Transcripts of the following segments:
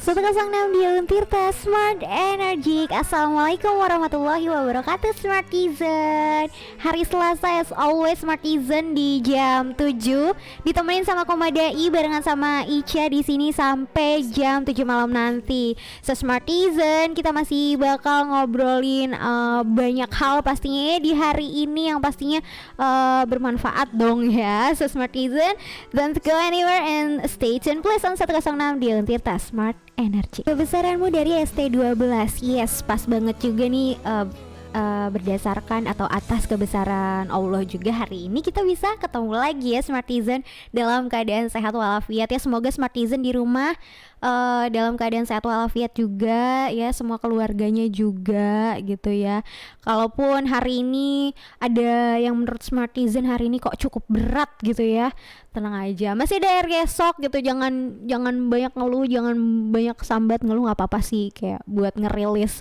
106 di Untirta Smart Energy. Assalamualaikum warahmatullahi wabarakatuh Smartizen. Hari Selasa as always Smartizen di jam 7 ditemenin sama Komadai barengan sama Ica di sini sampai jam 7 malam nanti. So Smartizen, kita masih bakal ngobrolin banyak hal pastinya ya di hari ini yang pastinya bermanfaat dong ya. So Smartizen, don't go anywhere and stay tuned please on 106 di Untirta Smart Energy. Kebesaranmu dari ST12. Yes, pas banget juga nih berdasarkan atau atas kebesaran Allah juga hari ini kita bisa ketemu lagi ya Smartizen dalam keadaan sehat walafiat ya. Semoga Smartizen di rumah dalam keadaan sehat walafiat juga ya, semua keluarganya juga gitu ya. Kalaupun hari ini ada yang menurut Smartizen hari ini kok cukup berat gitu ya, tenang aja, masih ada hari esok gitu. Jangan banyak ngeluh, jangan banyak sambat ngeluh, nggak apa-apa sih, kayak buat ngerilis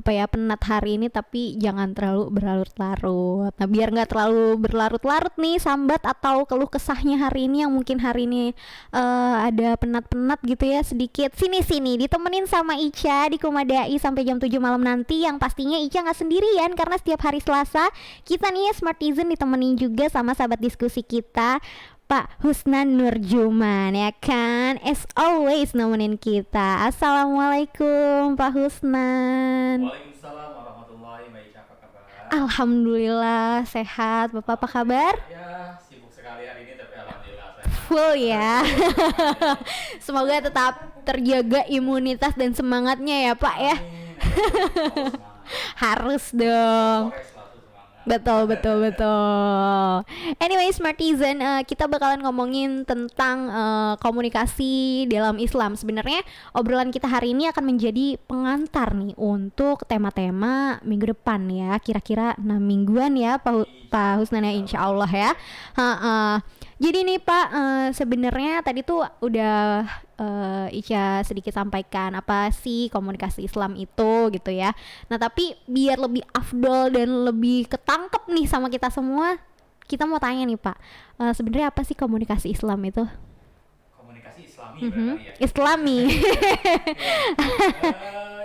penat hari ini, tapi jangan terlalu berlarut-larut. Nah, biar nggak terlalu berlarut-larut nih sambat atau keluh kesahnya hari ini, yang mungkin hari ini ada penat-penat gitu ya sedikit, sini ditemenin sama Ica di Komadai sampai jam 7 malam nanti. Yang pastinya Ica nggak sendirian karena setiap hari Selasa kita nih Smartizen ditemenin juga sama sahabat diskusi kita Pak Husnan Nurjuman ya kan, as always nemenin kita. Assalamualaikum Pak Husnan. Waalaikumsalam warahmatullahi wabarakatuh. Apa kabar? Alhamdulillah sehat. Bapak apa kabar? Ya, sibuk sekali hari ini tapi alhamdulillah sehat. Full ya. Semoga tetap terjaga imunitas dan semangatnya ya Pak ya. Harus dong. Betul. Anyway Smartizen, kita bakalan ngomongin tentang komunikasi dalam Islam. Sebenarnya obrolan kita hari ini akan menjadi pengantar nih untuk tema-tema minggu depan ya. Kira-kira 6 mingguan ya Pak Husnan ya, insya Allah ya. Jadi nih Pak, sebenarnya tadi tuh udah Ica sedikit sampaikan apa sih komunikasi Islam itu gitu ya. Nah tapi biar lebih afdol dan lebih ketangkep nih sama kita semua, kita mau tanya nih Pak, sebenarnya apa sih komunikasi Islam itu? Komunikasi Islami berarti ya. Islami.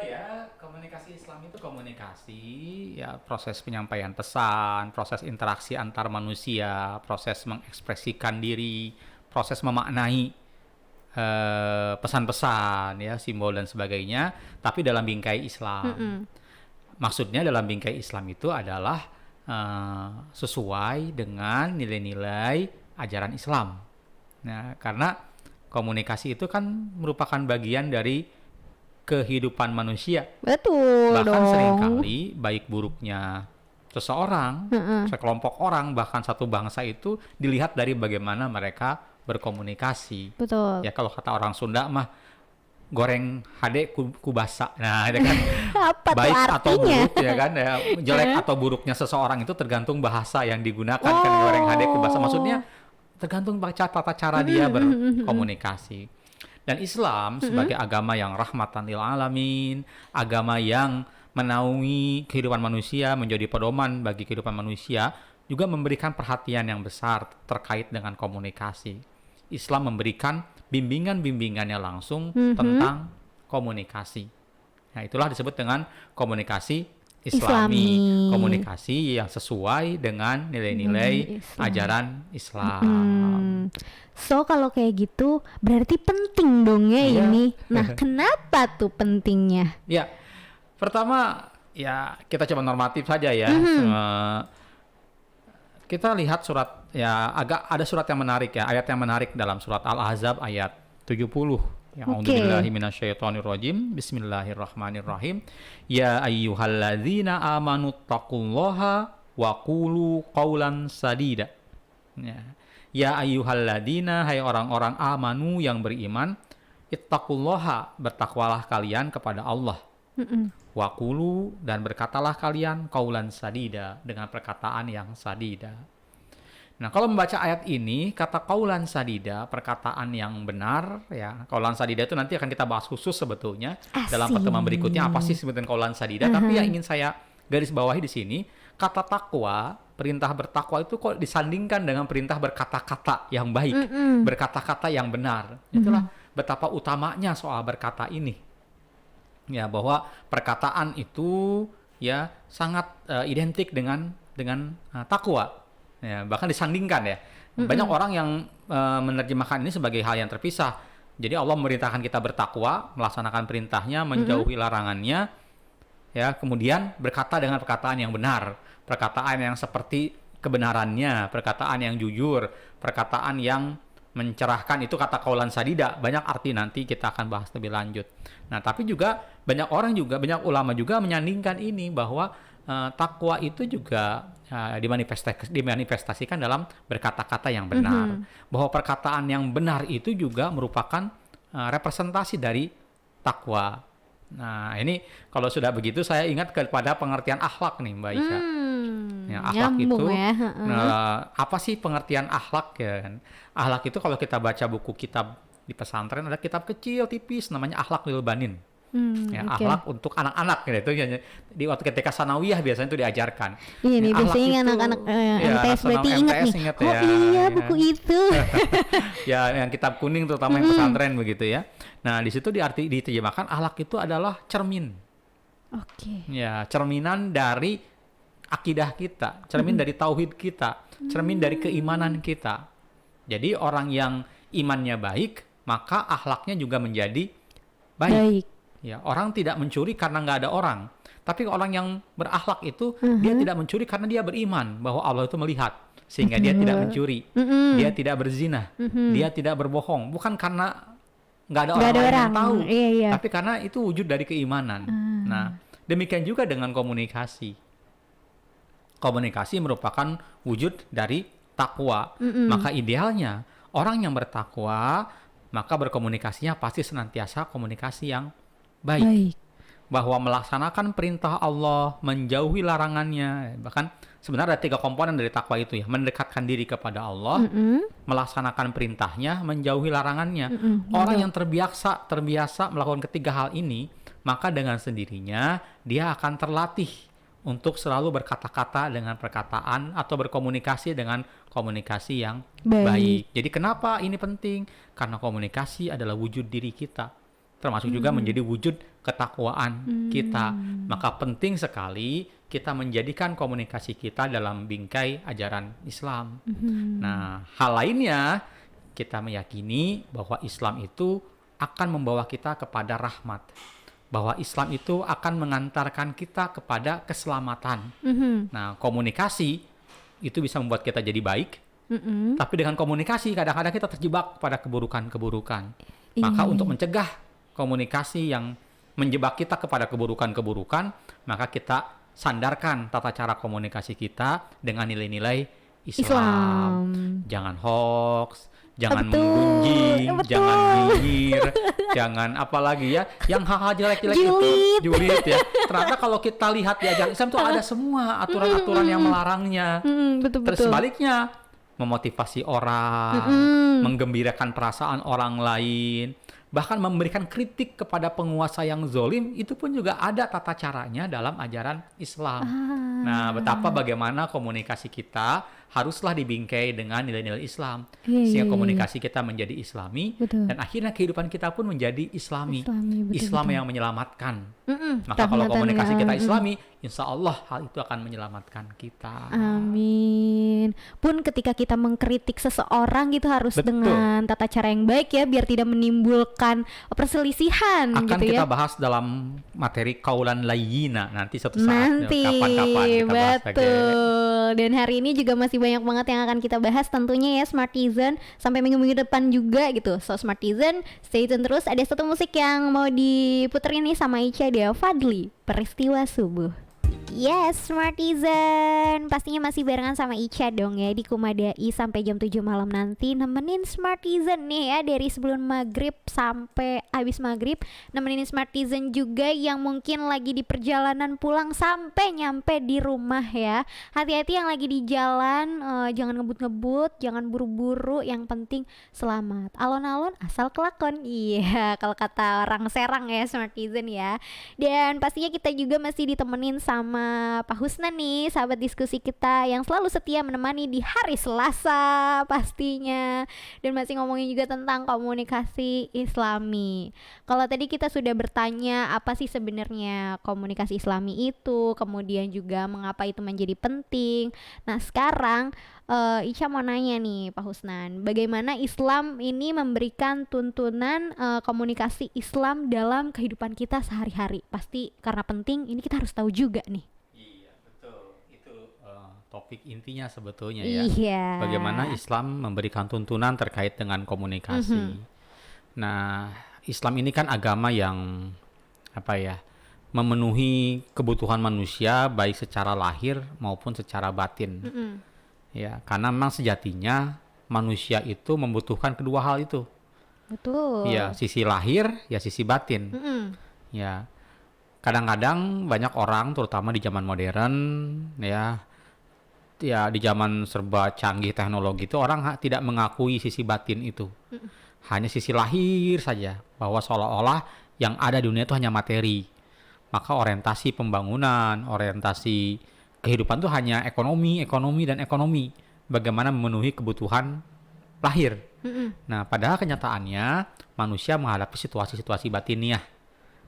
Ya, komunikasi Islam itu komunikasi ya, proses penyampaian pesan, proses interaksi antar manusia, proses mengekspresikan diri, proses memaknai pesan-pesan ya, simbol dan sebagainya, tapi dalam bingkai Islam. Maksudnya dalam bingkai Islam itu adalah sesuai dengan nilai-nilai ajaran Islam. Nah, karena komunikasi itu kan merupakan bagian dari kehidupan manusia. Betul. Bahkan dong. seringkali baik buruknya seseorang, sekelompok orang, bahkan satu bangsa itu dilihat dari bagaimana mereka berkomunikasi. Betul. Ya kalau kata orang Sunda mah goreng hade kubasa. Nah, itu kan Apa baik tuh atau artinya? buruk ya kan, ya, jelek atau buruknya seseorang itu tergantung bahasa yang digunakan. Kan goreng hade kubasa maksudnya tergantung baca tata cara dia berkomunikasi. Dan Islam sebagai agama yang rahmatan lil alamin, agama yang menaungi kehidupan manusia, menjadi pedoman bagi kehidupan manusia, juga memberikan perhatian yang besar terkait dengan komunikasi. Islam memberikan bimbingan-bimbingannya langsung tentang komunikasi. Nah, itulah disebut dengan komunikasi Islami. Komunikasi yang sesuai dengan nilai-nilai ajaran Islam. So kalau kayak gitu berarti penting dong ya ini. Nah, kenapa tuh pentingnya? Ya, pertama ya kita coba normatif saja ya. Kita lihat surat ya, ada surat yang menarik ya, ayat yang menarik dalam surat Al-Ahzab ayat 70. A'udzubillahi minasyaitonirrajim. Bismillahirrahmanirrahim. Ya ayyuhalladzina amanu taqullaha wa qulu qaulan sadida. Ya ayyuhalladzina, hai orang-orang amanu yang beriman, ittaqullaha, bertakwalah kalian kepada Allah. Waqulu, dan berkatalah kalian qaulan sadida, dengan perkataan yang sadida. Nah, kalau membaca ayat ini, kata qaulan sadida, perkataan yang benar ya. Qaulan sadida itu nanti akan kita bahas khusus sebetulnya dalam pertemuan berikutnya, apa sih sebutan qaulan sadida. Tapi yang ingin saya garis bawahi di sini, kata takwa, perintah bertakwa itu kok disandingkan dengan perintah berkata-kata yang baik, berkata-kata yang benar. Itulah betapa utamanya soal berkata ini. Ya, bahwa perkataan itu ya sangat identik dengan takwa. Ya, bahkan disandingkan ya. Banyak orang yang menerjemahkan ini sebagai hal yang terpisah. Jadi Allah memerintahkan kita bertakwa, melaksanakan perintahnya, menjauhi larangannya, ya, kemudian berkata dengan perkataan yang benar, perkataan yang seperti kebenarannya, perkataan yang jujur, perkataan yang mencerahkan. Itu kata qaulan sadida, banyak arti, nanti kita akan bahas lebih lanjut. Nah, tapi juga banyak ulama juga menyandingkan ini, bahwa takwa itu juga dimanifestasikan dalam berkata-kata yang benar. Bahwa perkataan yang benar itu juga merupakan representasi dari takwa. Nah, ini kalau sudah begitu saya ingat kepada pengertian akhlak nih, Mbak Isya. Ya, akhlak itu ya. apa sih pengertian akhlak ya kan? Akhlak itu kalau kita baca buku kitab di pesantren, ada kitab kecil tipis namanya Akhlak lil Banin. Ya, akhlak untuk anak-anak gitu ya. Di waktu ketika sanawiyah biasanya itu diajarkan. Iya nih, Akhlak biasanya itu, anak-anak ya, MTS berarti ingat nih. ingat Oh ya, iya, ya. buku itu. Ya, yang kitab kuning terutama yang pesantren begitu ya. Nah, di situ diterjemahkan akhlak itu adalah cermin. Oke. Ya, cerminan dari akidah kita, cermin dari tauhid kita, cermin dari keimanan kita. Jadi orang yang imannya baik, maka akhlaknya juga menjadi baik. Ya, orang tidak mencuri karena nggak ada orang. Tapi orang yang berakhlak itu dia tidak mencuri karena dia beriman bahwa Allah itu melihat, sehingga dia tidak mencuri, dia tidak berzina, dia tidak berbohong. Bukan karena nggak ada orang lain yang tahu, tapi karena itu wujud dari keimanan. Nah, demikian juga dengan komunikasi. Komunikasi merupakan wujud dari takwa. Maka idealnya orang yang bertakwa, maka berkomunikasinya pasti senantiasa komunikasi yang baik. Bahwa melaksanakan perintah Allah, menjauhi larangannya. Bahkan sebenarnya ada 3 komponen dari takwa itu ya. Mendekatkan diri kepada Allah, melaksanakan perintahnya, menjauhi larangannya. Orang yang terbiasa melakukan ketiga hal ini, maka dengan sendirinya dia akan terlatih untuk selalu berkata-kata dengan perkataan atau berkomunikasi dengan komunikasi yang baik. Jadi kenapa ini penting? Karena komunikasi adalah wujud diri kita, termasuk juga menjadi wujud ketakwaan kita. Maka penting sekali kita menjadikan komunikasi kita dalam bingkai ajaran Islam. Nah, hal lainnya kita meyakini bahwa Islam itu akan membawa kita kepada rahmat, bahwa Islam itu akan mengantarkan kita kepada keselamatan. Nah, komunikasi itu bisa membuat kita jadi baik, tapi dengan komunikasi kadang-kadang kita terjebak pada keburukan-keburukan. Maka untuk mencegah komunikasi yang menjebak kita kepada keburukan-keburukan, maka kita sandarkan tata cara komunikasi kita dengan nilai-nilai Islam. Jangan hoax, jangan menggunjing, jangan nyinyir, jangan apalagi ya, yang hal-hal jelek-jelek itu, julid ya. Ternyata kalau kita lihat di ajaran Islam itu ada semua aturan-aturan yang melarangnya. Terus sebaliknya, memotivasi orang, menggembirakan perasaan orang lain, bahkan memberikan kritik kepada penguasa yang zolim, itu pun juga ada tata caranya dalam ajaran Islam. Nah, bagaimana komunikasi kita haruslah dibingkai dengan nilai-nilai Islam, sehingga komunikasi kita menjadi Islami, dan akhirnya kehidupan kita pun menjadi Islami. Islam yang menyelamatkan. Maka kalau komunikasi kita Islami, insya Allah hal itu akan menyelamatkan kita. Amin. Pun ketika kita mengkritik seseorang gitu harus dengan tata cara yang baik ya, biar tidak menimbulkan perselisihan. Akan gitu kita ya. bahas dalam materi qaulan layyina nanti suatu saat. Kapan-kapan kita bahas lagi. Dan hari ini juga masih banyak banget yang akan kita bahas tentunya ya Smartizen, sampai minggu-minggu depan juga gitu. So Smartizen, stay tune terus. Ada satu musik yang mau diputerin nih sama Ica, dia Fadli, Peristiwa Subuh. Yes, Smartizen, pastinya masih barengan sama Ica dong ya di Kumadai sampai jam 7 malam nanti, nemenin Smartizen nih ya dari sebelum maghrib sampai habis maghrib, nemenin Smartizen juga yang mungkin lagi di perjalanan pulang sampai nyampe di rumah ya. Hati-hati yang lagi di jalan, jangan ngebut-ngebut, jangan buru-buru, yang penting selamat. Alon-alon asal kelakon, iya kalau kata orang Serang ya Smartizen ya. Dan pastinya kita juga masih ditemenin sama Pak Husnan nih, sahabat diskusi kita yang selalu setia menemani di hari Selasa pastinya. Dan masih ngomongin juga tentang komunikasi Islami. Kalau tadi kita sudah bertanya apa sih sebenarnya komunikasi Islami itu, kemudian juga mengapa itu menjadi penting. Nah sekarang Ica mau nanya nih Pak Husnan, bagaimana Islam ini memberikan tuntunan komunikasi Islam dalam kehidupan kita sehari-hari? Pasti karena penting, ini kita harus tahu juga nih. Iya, betul. Itu topik intinya sebetulnya ya. Iya. Bagaimana Islam memberikan tuntunan terkait dengan komunikasi. Nah, Islam ini kan agama yang memenuhi kebutuhan manusia baik secara lahir maupun secara batin. Ya, karena memang sejatinya manusia itu membutuhkan kedua hal itu. Betul. Ya, sisi lahir, ya sisi batin. Ya, kadang-kadang banyak orang, terutama di zaman modern, ya di zaman serba canggih teknologi itu orang tidak mengakui sisi batin itu. Hanya sisi lahir saja, bahwa seolah-olah yang ada di dunia itu hanya materi. Maka orientasi pembangunan, orientasi kehidupan itu hanya ekonomi, dan ekonomi. Bagaimana memenuhi kebutuhan lahir. Nah, padahal kenyataannya manusia menghadapi situasi-situasi batiniah,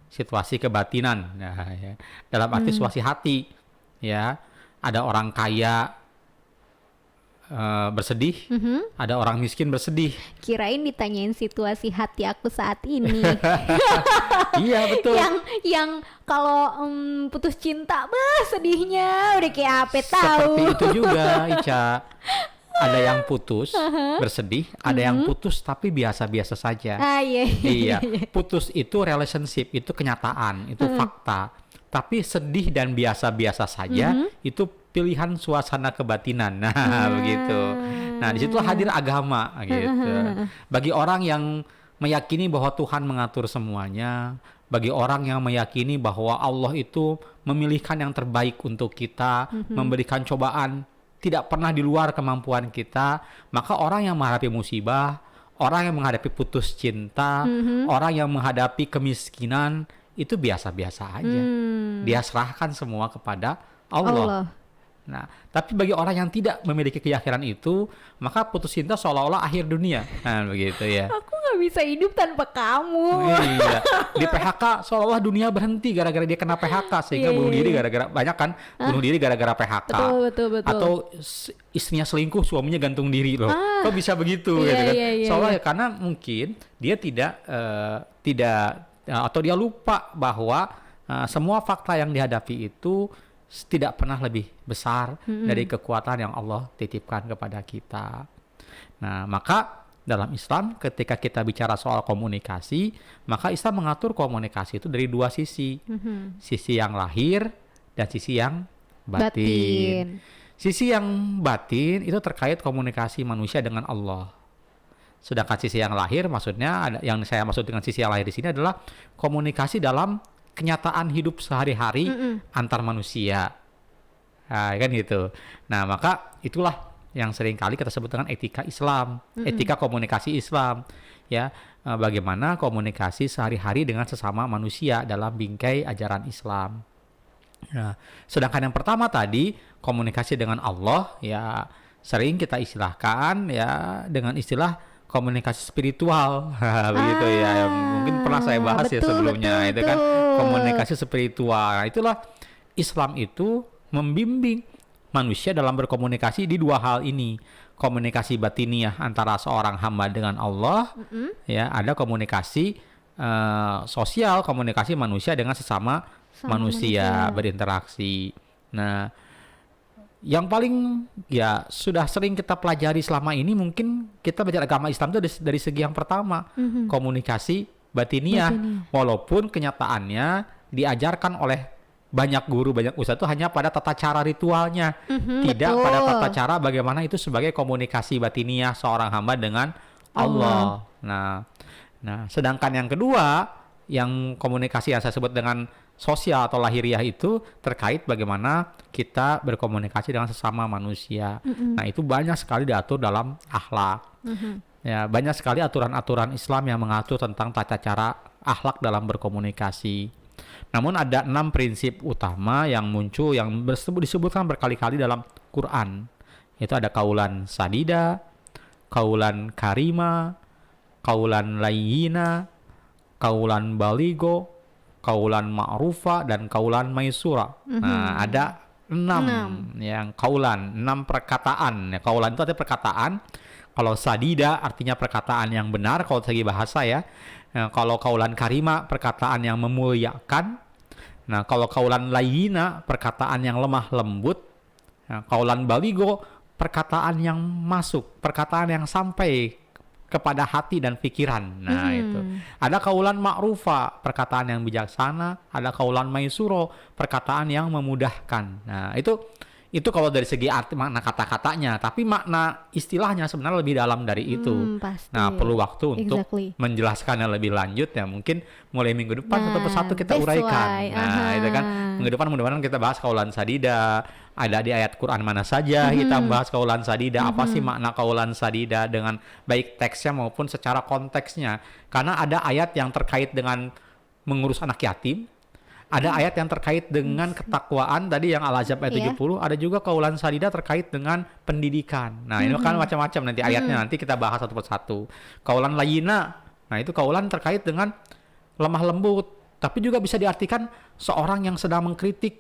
situasi kebatinan. Nah, ya. Dalam arti situasi hati, ya. Ada orang kaya bersedih, ada orang miskin bersedih. Kirain ditanyain situasi hati aku saat ini. Iya betul. Yang kalau putus cinta, sedihnya udah kayak apa tahu. Seperti itu juga, Ica. Ada yang putus bersedih, ada yang putus tapi biasa-biasa saja. Iya, putus itu relationship, itu kenyataan, itu fakta. Tapi sedih dan biasa-biasa saja itu pilihan suasana kebatinan. Nah, begitu. Nah, di situ hadir agama gitu. Bagi orang yang meyakini bahwa Tuhan mengatur semuanya, bagi orang yang meyakini bahwa Allah itu memilihkan yang terbaik untuk kita, memberikan cobaan tidak pernah di luar kemampuan kita, maka orang yang menghadapi musibah, orang yang menghadapi putus cinta, orang yang menghadapi kemiskinan, itu biasa-biasa aja. Dia serahkan semua kepada Allah. Nah, tapi bagi orang yang tidak memiliki keyakinan itu, maka putus cinta seolah-olah akhir dunia. Nah, begitu ya. Aku gak bisa hidup tanpa kamu. Iya. Di PHK seolah-olah dunia berhenti gara-gara dia kena PHK, sehingga bunuh diri gara-gara banyak kan bunuh diri gara-gara PHK. Betul. Atau istrinya selingkuh, suaminya gantung diri loh. Kok bisa begitu gitu kan? Soalnya karena mungkin dia tidak atau dia lupa bahwa semua fakta yang dihadapi itu tidak pernah lebih besar dari kekuatan yang Allah titipkan kepada kita. Nah, maka dalam Islam ketika kita bicara soal komunikasi, maka Islam mengatur komunikasi itu dari dua sisi. Sisi yang lahir dan sisi yang batin. Sisi yang batin itu terkait komunikasi manusia dengan Allah. Sedangkan sisi yang lahir, maksudnya yang saya maksud dengan sisi yang lahir di sini adalah komunikasi dalam kenyataan hidup sehari-hari antar manusia. Nah, kan gitu. Nah, maka itulah yang sering kali kita sebut dengan etika Islam, etika komunikasi Islam. Ya, bagaimana komunikasi sehari-hari dengan sesama manusia dalam bingkai ajaran Islam. Nah, sedangkan yang pertama tadi komunikasi dengan Allah, ya sering kita istilahkan ya dengan istilah komunikasi spiritual. Begitu ya, mungkin pernah saya bahas ya sebelumnya. Itu kan komunikasi spiritual. Nah, itulah Islam itu membimbing manusia dalam berkomunikasi di dua hal ini. Komunikasi batiniah antara seorang hamba dengan Allah, ya, ada komunikasi sosial, komunikasi manusia dengan sesama manusia berinteraksi. Nah, yang paling ya sudah sering kita pelajari selama ini, mungkin kita belajar agama Islam itu dari segi yang pertama, komunikasi batiniah. Walaupun kenyataannya diajarkan oleh banyak guru, banyak ustadz itu hanya pada tata cara ritualnya, tidak pada tata cara bagaimana itu sebagai komunikasi batiniah seorang hamba dengan Allah. Nah, sedangkan yang kedua, yang komunikasi yang saya sebut dengan sosial atau lahiriah itu terkait bagaimana kita berkomunikasi dengan sesama manusia. Nah, itu banyak sekali diatur dalam akhlak. Ya, banyak sekali aturan-aturan Islam yang mengatur tentang tata cara akhlak dalam berkomunikasi. Namun ada 6 prinsip utama yang muncul yang disebutkan berkali-kali dalam Quran. Itu ada kaulan sadida, kaulan karima, kaulan layyina, kaulan baligo, kaulan ma'rufa, dan kaulan maisura. Nah, ada 6 yang kaulan, 6 perkataan. Ya, kaulan itu artinya perkataan. Kalau sadida artinya perkataan yang benar kalau segi bahasa ya. Nah, kalau kaulan karima perkataan yang memuliakan. Nah, kalau kaulan layyina perkataan yang lemah lembut. Nah, kaulan baligo perkataan yang masuk, perkataan yang sampai kepada hati dan pikiran. Nah, itu. Ada kaulan ma'rufa, perkataan yang bijaksana, ada kaulan maisuro, perkataan yang memudahkan. Nah, itu kalau dari segi arti makna kata-katanya, tapi makna istilahnya sebenarnya lebih dalam dari itu. Pasti. Nah, perlu waktu untuk menjelaskannya lebih lanjut ya. Mungkin mulai minggu depan satu persatu kita uraikan. Nah, itu kan minggu depan mudah-mudahan kita bahas kaulan sadida. Ada di ayat Quran mana saja kita bahas kaulan sadida. Apa sih makna kaulan sadida dengan baik teksnya maupun secara konteksnya. Karena ada ayat yang terkait dengan mengurus anak yatim. Ada ayat yang terkait dengan ketakwaan tadi yang Al-Ahzab ayat 70, ada juga kaulan sadida terkait dengan pendidikan. Nah, ini kan macam-macam nanti ayatnya, nanti kita bahas satu persatu. Kaulan layyina, nah itu kaulan terkait dengan lemah lembut, tapi juga bisa diartikan seorang yang sedang mengkritik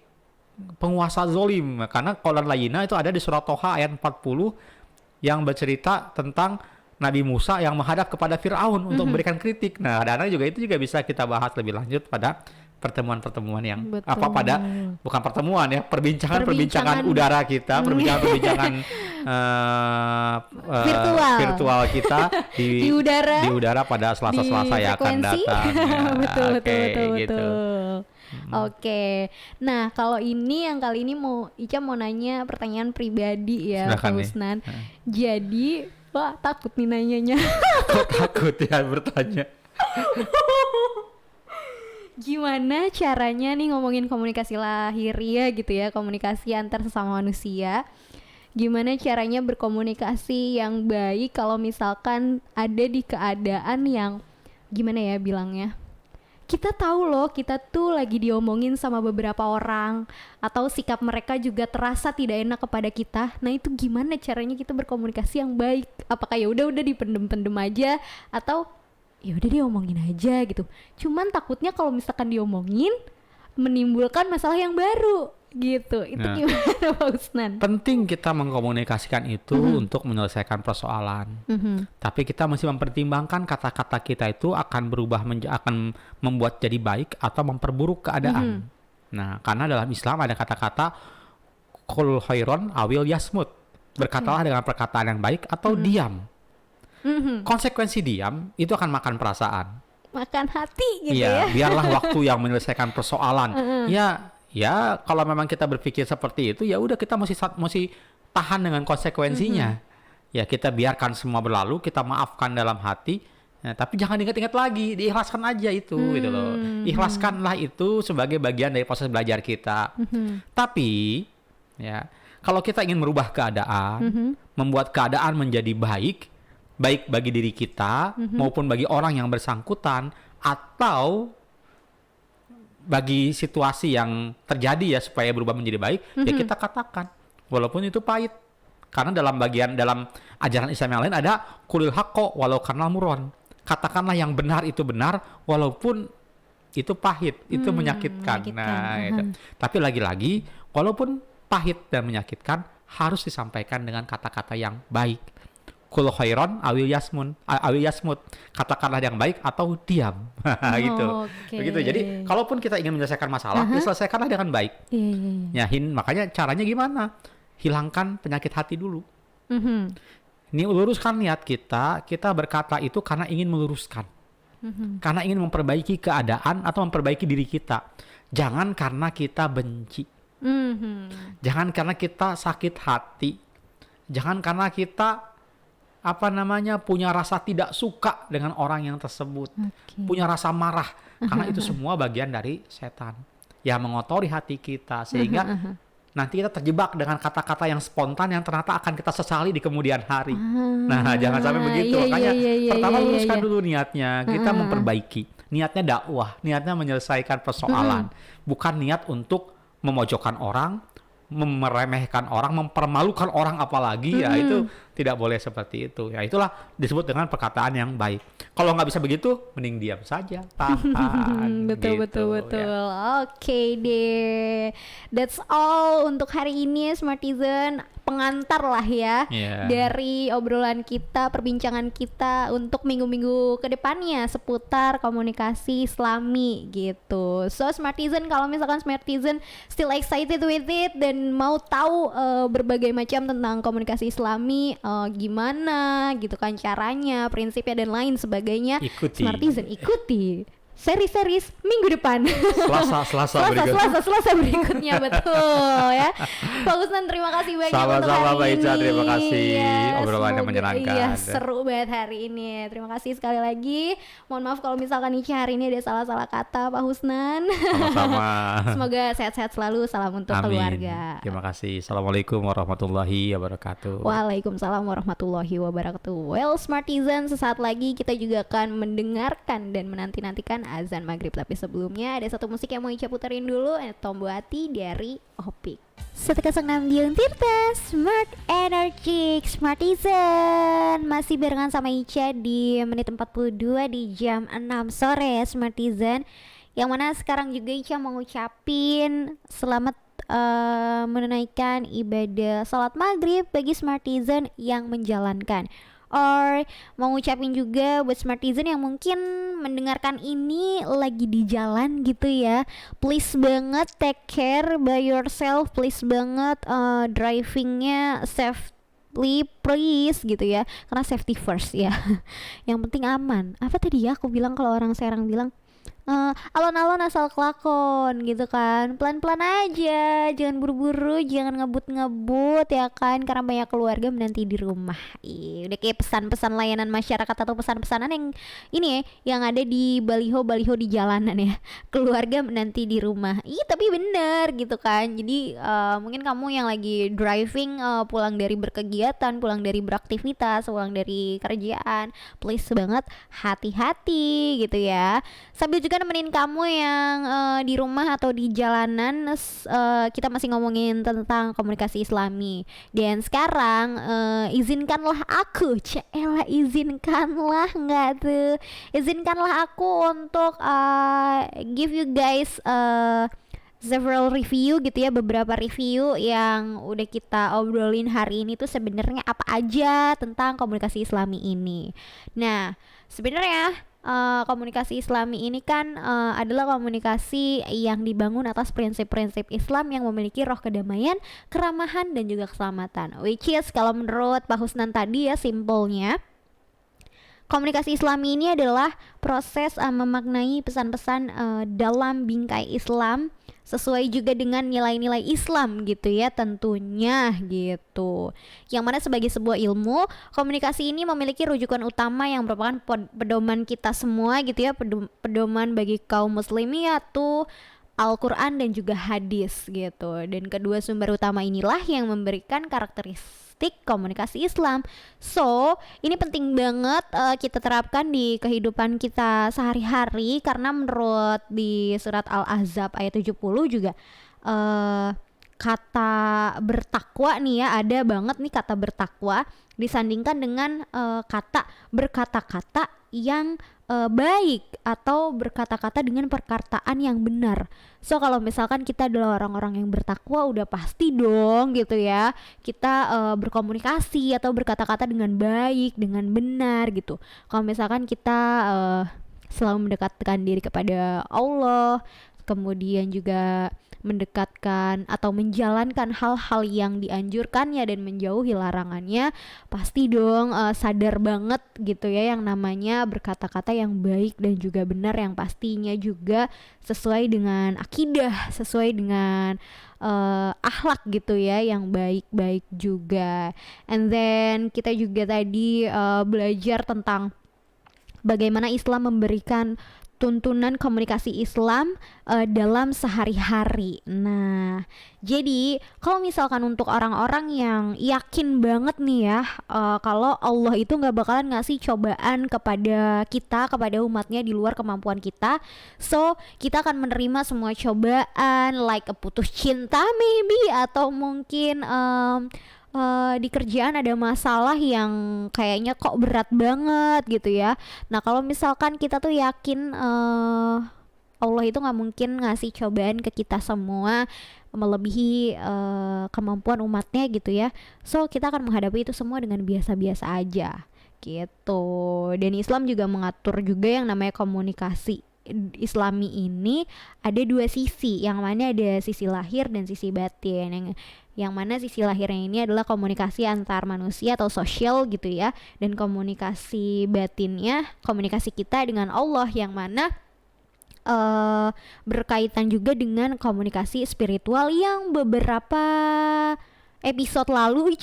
penguasa zolim. Karena kaulan layyina itu ada di surat Toha ayat 40 yang bercerita tentang Nabi Musa yang menghadap kepada Fir'aun untuk memberikan kritik. Nah, kadang-kadang juga itu juga bisa kita bahas lebih lanjut pada pertemuan-pertemuan yang pada bukan pertemuan ya, perbincangan udara kita, perbincangan virtual kita di udara pada Selasa-Selasa yang akan datang. Betul. Oke. Nah, kalau yang kali ini Ica mau nanya pertanyaan pribadi ya, Pak Husnan. Jadi, Pak takut nih nanyanya. Kok takut ya bertanya? Gimana caranya nih ngomongin komunikasi lahiriah gitu ya, komunikasi antar sesama manusia. Gimana caranya berkomunikasi yang baik kalau misalkan ada di keadaan yang gimana ya bilangnya? Kita tahu loh, kita tuh lagi diomongin sama beberapa orang atau sikap mereka juga terasa tidak enak kepada kita. Nah, itu gimana caranya kita berkomunikasi yang baik? Apakah ya udah dipendem-pendem aja atau ya udah diomongin aja gitu. Cuman takutnya kalau misalkan diomongin menimbulkan masalah yang baru gitu. Itu gimana Pak Husnan? Penting kita mengkomunikasikan itu untuk menyelesaikan persoalan. Tapi kita mesti mempertimbangkan kata-kata kita itu akan berubah akan membuat jadi baik atau memperburuk keadaan. Nah, karena dalam Islam ada kata-kata qul khairon awil yasmut. Berkatalah dengan perkataan yang baik atau diam. Konsekuensi diam itu akan makan perasaan, makan hati gitu ya. Biarlah waktu yang menyelesaikan persoalan. Ya kalau memang kita berpikir seperti itu, ya udah kita mesti tahan dengan konsekuensinya. Ya kita biarkan semua berlalu, kita maafkan dalam hati. Ya, tapi jangan ingat-ingat lagi, diikhlaskan aja itu gitu loh. Ikhlaskanlah itu sebagai bagian dari proses belajar kita. Tapi ya kalau kita ingin merubah keadaan, membuat keadaan menjadi baik bagi diri kita maupun bagi orang yang bersangkutan atau bagi situasi yang terjadi ya supaya berubah menjadi baik, ya kita katakan walaupun itu pahit. Karena dalam ajaran Islam yang lain ada qulil haqqo walau kana murran. Katakanlah yang benar itu benar walaupun itu pahit, itu menyakitkan. Nah, itu. Tapi lagi-lagi walaupun pahit dan menyakitkan harus disampaikan dengan kata-kata yang baik. Qul khairon awil yasmut. Katakanlah yang baik atau diam. Gitu. Begitu. Jadi, kalaupun kita ingin menyelesaikan masalah, selesaikanlah dengan baik. Makanya caranya gimana? Hilangkan penyakit hati dulu. Ini luruskan niat kita berkata itu karena ingin meluruskan. Karena ingin memperbaiki keadaan atau memperbaiki diri kita. Jangan karena kita benci. Jangan karena kita sakit hati. Jangan karena kita punya rasa tidak suka dengan orang yang tersebut, punya rasa marah, karena itu semua bagian dari setan yang mengotori hati kita sehingga nanti kita terjebak dengan kata-kata yang spontan yang ternyata akan kita sesali di kemudian hari. Nah, jangan sampai begitu. Makanya pertama luruskan dulu niatnya, kita memperbaiki. niatnya dakwah, niatnya menyelesaikan persoalan, bukan niat untuk memojokkan orang, meremehkan orang, mempermalukan orang apalagi. Ya itu tidak boleh seperti itu. Ya itulah disebut dengan perkataan yang baik. Kalau nggak bisa begitu, mending diam saja, tahan. Betul gitu, betul. ya. Oke deh. That's all untuk hari ini Smartizen. Pengantar lah ya Iya. dari obrolan kita, perbincangan kita untuk minggu-minggu ke depannya seputar komunikasi Islami gitu. So Smartizen, kalau misalkan Smartizen still excited with it dan mau tahu berbagai macam tentang komunikasi Islami, gimana gitu kan caranya, prinsipnya dan lain sebagainya, Ikuti. Smartizen ikuti seri-series minggu depan. Selasa berikutnya. berikutnya betul ya. Pak Usnan, terima kasih banyak untuk Sama-sama, hari Mbak ini. Ica, terima kasih. Iya, Obrolannya semoga- menyenangkan. Iya, seru banget hari ini. Terima kasih sekali lagi. Mohon maaf kalau misalkan Ica hari ini ada salah-salah kata, Pak Husnan. Sama-sama. Semoga sehat-sehat selalu. Salam untuk Amin. keluarga. Terima kasih. Assalamualaikum warahmatullahi wabarakatuh. Waalaikumsalam warahmatullahi wabarakatuh. Well, Smartizen, sesaat lagi kita juga akan mendengarkan dan menanti-nantikan azan maghrib. Tapi sebelumnya ada satu musik yang mau Ica puterin dulu, Tombo Hati dari Opik. 106 Dion Tirta, Smart Energy, Smartizen. Masih barengan sama Ica di menit 42 di jam 6 sore, Smartizen. Yang mana sekarang juga Ica mau ngucapin selamat menunaikan ibadah salat maghrib bagi Smartizen yang menjalankan. Or mau ngucapin juga buat Smartizen yang mungkin mendengarkan ini lagi di jalan gitu ya, please banget take care by yourself, please banget drivingnya safely please gitu ya, karena safety first ya. Yang penting aman. Apa tadi ya aku bilang kalau orang Serang bilang alon-alon asal kelakon gitu kan, pelan-pelan aja, jangan buru-buru, jangan ngebut-ngebut ya kan, karena banyak keluarga menanti di rumah. Udah kayak pesan-pesan layanan masyarakat atau pesan-pesanan yang ini ya, yang ada di baliho-baliho di jalanan ya, keluarga menanti di rumah. Tapi bener gitu kan. Jadi mungkin kamu yang lagi driving, pulang dari berkegiatan, pulang dari beraktivitas, pulang dari kerjaan, please banget hati-hati gitu ya. Sambil juga nemenin kamu yang di rumah atau di jalanan, kita masih ngomongin tentang komunikasi Islami. Dan sekarang izinkanlah aku, izinkanlah nggak tuh? Izinkanlah aku untuk give you guys several review gitu ya, beberapa review yang udah kita obrolin hari ini tuh sebenarnya apa aja tentang komunikasi Islami ini. Nah, sebenarnya komunikasi Islami ini kan adalah komunikasi yang dibangun atas prinsip-prinsip Islam yang memiliki roh kedamaian, keramahan dan juga keselamatan. Which is kalau menurut Pak Husnan tadi ya, simpelnya komunikasi Islami ini adalah proses memaknai pesan-pesan dalam bingkai Islam sesuai juga dengan nilai-nilai Islam gitu ya tentunya gitu. Yang mana sebagai sebuah ilmu, komunikasi ini memiliki rujukan utama yang merupakan pedoman kita semua gitu ya, pedoman bagi kaum muslim yaitu Al-Quran dan juga hadis gitu. Dan kedua sumber utama inilah yang memberikan karakteristik komunikasi Islam. So, ini penting banget kita terapkan di kehidupan kita sehari-hari, karena menurut di surat Al-Ahzab ayat 70 juga kata bertakwa nih ya, ada banget nih kata bertakwa disandingkan dengan kata berkata-kata yang baik atau berkata-kata dengan perkataan yang benar. So kalau misalkan kita adalah orang-orang yang bertakwa, udah pasti dong gitu ya, kita berkomunikasi atau berkata-kata dengan baik, dengan benar gitu. Kalau misalkan kita selalu mendekatkan diri kepada Allah, kemudian juga mendekatkan atau menjalankan hal-hal yang dianjurkannya dan menjauhi larangannya, pasti dong sadar banget gitu ya yang namanya berkata-kata yang baik dan juga benar, yang pastinya juga sesuai dengan akidah, sesuai dengan akhlak gitu ya, yang baik-baik juga. And then kita juga tadi belajar tentang bagaimana Islam memberikan tuntunan komunikasi Islam dalam sehari-hari. Nah, jadi kalau misalkan untuk orang-orang yang yakin banget nih ya kalau Allah itu nggak bakalan ngasih cobaan kepada kita, kepada umatnya di luar kemampuan kita, so kita akan menerima semua cobaan, like putus cinta maybe, atau mungkin di kerjaan ada masalah yang kayaknya kok berat banget gitu ya. Nah kalau misalkan kita tuh yakin Allah itu nggak mungkin ngasih cobaan ke kita semua melebihi kemampuan umatnya gitu ya, so kita akan menghadapi itu semua dengan biasa-biasa aja gitu. Dan Islam juga mengatur juga yang namanya komunikasi. Islami ini ada dua sisi, yang mana ada sisi lahir dan sisi batin. Yang mana sisi lahirnya ini adalah komunikasi antar manusia atau sosial gitu ya, dan komunikasi batinnya komunikasi kita dengan Allah, yang mana berkaitan juga dengan komunikasi spiritual yang beberapa episode lalu,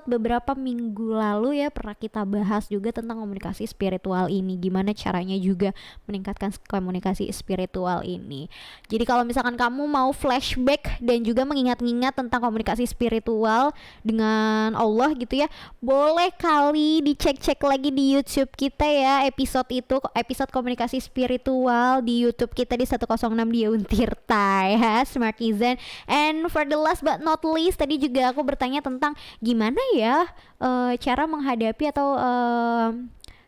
beberapa minggu lalu ya pernah kita bahas juga tentang komunikasi spiritual ini, gimana caranya juga meningkatkan komunikasi spiritual ini. Jadi kalau misalkan kamu mau flashback dan juga mengingat-ingat tentang komunikasi spiritual dengan Allah gitu ya, boleh kali dicek-cek lagi di YouTube kita ya, episode komunikasi spiritual di YouTube kita di 106 Dia Untirta ya, Smartizen. And for the last but not least, tadi juga aku bertanya tentang gimana ya cara menghadapi atau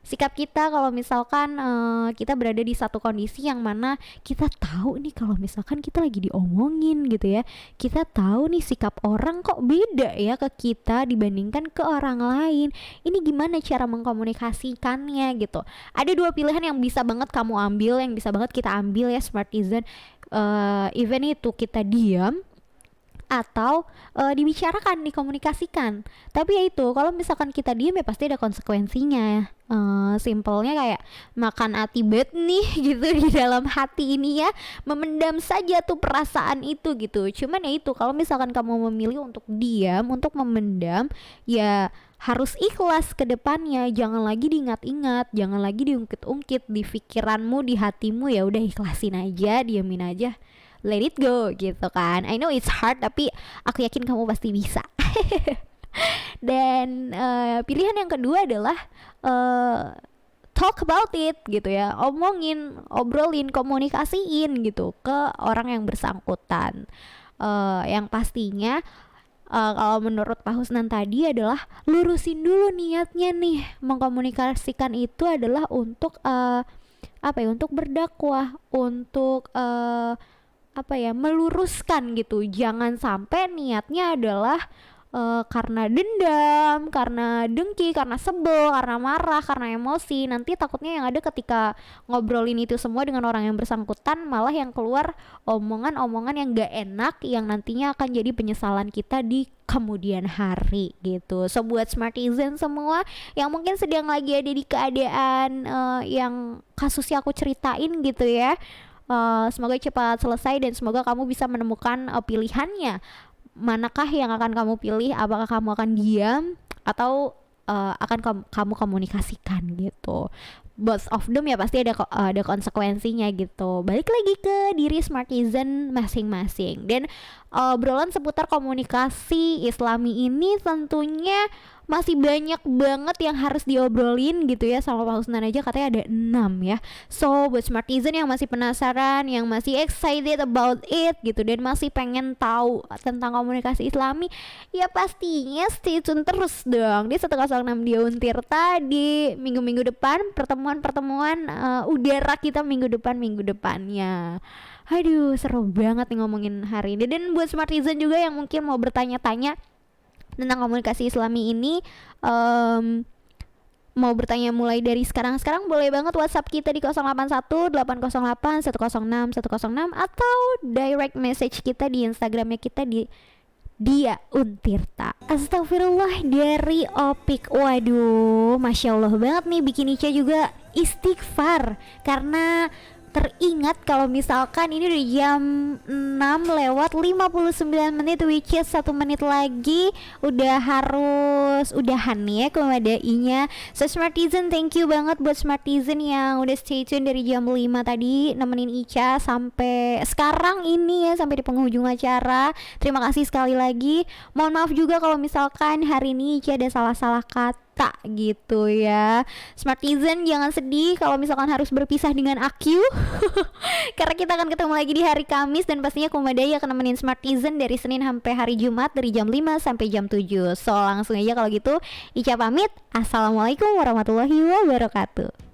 sikap kita kalau misalkan kita berada di satu kondisi yang mana kita tahu nih kalau misalkan kita lagi diomongin gitu ya, kita tahu nih sikap orang kok beda ya ke kita dibandingkan ke orang lain. Ini gimana cara mengkomunikasikannya gitu. Ada dua pilihan yang bisa banget kamu ambil, yang bisa banget kita ambil ya Smartizen. Even itu kita diam atau dibicarakan, dikomunikasikan. Tapi ya itu, kalau misalkan kita diam ya pasti ada konsekuensinya. Simpelnya kayak makan akibat nih gitu di dalam hati ini ya, memendam saja tuh perasaan itu gitu. Cuman ya itu, kalau misalkan kamu memilih untuk diam, untuk memendam, ya harus ikhlas ke depannya. Jangan lagi diingat-ingat, jangan lagi diungkit-ungkit di pikiranmu, di hatimu. Ya udah ikhlasin aja, diamin aja, let it go gitu kan. I know it's hard, tapi aku yakin kamu pasti bisa. Dan pilihan yang kedua adalah talk about it gitu ya, obrolin, komunikasiin gitu ke orang yang bersangkutan. Yang pastinya kalau menurut Pak Husnan tadi adalah lurusin dulu niatnya nih. Mengkomunikasikan itu adalah untuk untuk berdakwah, untuk meluruskan gitu. Jangan sampai niatnya adalah karena dendam, karena dengki, karena sebel, karena marah, karena emosi. Nanti takutnya yang ada ketika ngobrolin itu semua dengan orang yang bersangkutan, malah yang keluar omongan-omongan yang gak enak, yang nantinya akan jadi penyesalan kita di kemudian hari gitu. So buat Smartizen semua yang mungkin sedang lagi ada di keadaan yang kasusnya aku ceritain gitu ya, semoga cepat selesai dan semoga kamu bisa menemukan pilihannya. Manakah yang akan kamu pilih? Apakah kamu akan diam atau akan kamu komunikasikan gitu? Both of them ya pasti ada konsekuensinya gitu. Balik lagi ke diri Smartizen masing-masing. Dan obrolan seputar komunikasi Islami ini tentunya masih banyak banget yang harus diobrolin gitu ya. Sama Pak Husnan aja katanya ada 6 ya. So buat Smartizen yang masih penasaran, yang masih excited about it gitu, dan masih pengen tahu tentang komunikasi Islami, ya pastinya stay tune terus dong di 106 Dia Untirta di minggu-minggu depan. Pertemuan udara kita minggu depannya. Aduh seru banget nih ngomongin hari ini. Dan buat Smartizen juga yang mungkin mau bertanya-tanya tentang komunikasi Islami ini, mau bertanya mulai dari sekarang boleh banget WhatsApp kita di 081 808 106 106 atau direct message kita di Instagramnya kita di Dia Untirta. Astagfirullah dari Opik. Waduh, Masya Allah banget nih bikin Ica juga istighfar karena teringat kalau misalkan ini udah jam 6:59, which is 1 menit lagi udah harus udahan nih ya Kumadainya. So Smartizen, thank you banget buat Smartizen yang udah stay tune dari jam 5 tadi nemenin Ica sampai sekarang ini ya, sampai di penghujung acara. Terima kasih sekali lagi. Mohon maaf juga kalau misalkan hari ini Ica ada salah-salah kata gitu ya. Smartizen jangan sedih kalau misalkan harus berpisah dengan Akyu karena kita akan ketemu lagi di hari Kamis, dan pastinya Kumadai akan nemenin Smartizen dari Senin sampai hari Jumat dari jam 5 sampai jam 7. So langsung aja kalau gitu Ica pamit. Assalamualaikum warahmatullahi wabarakatuh.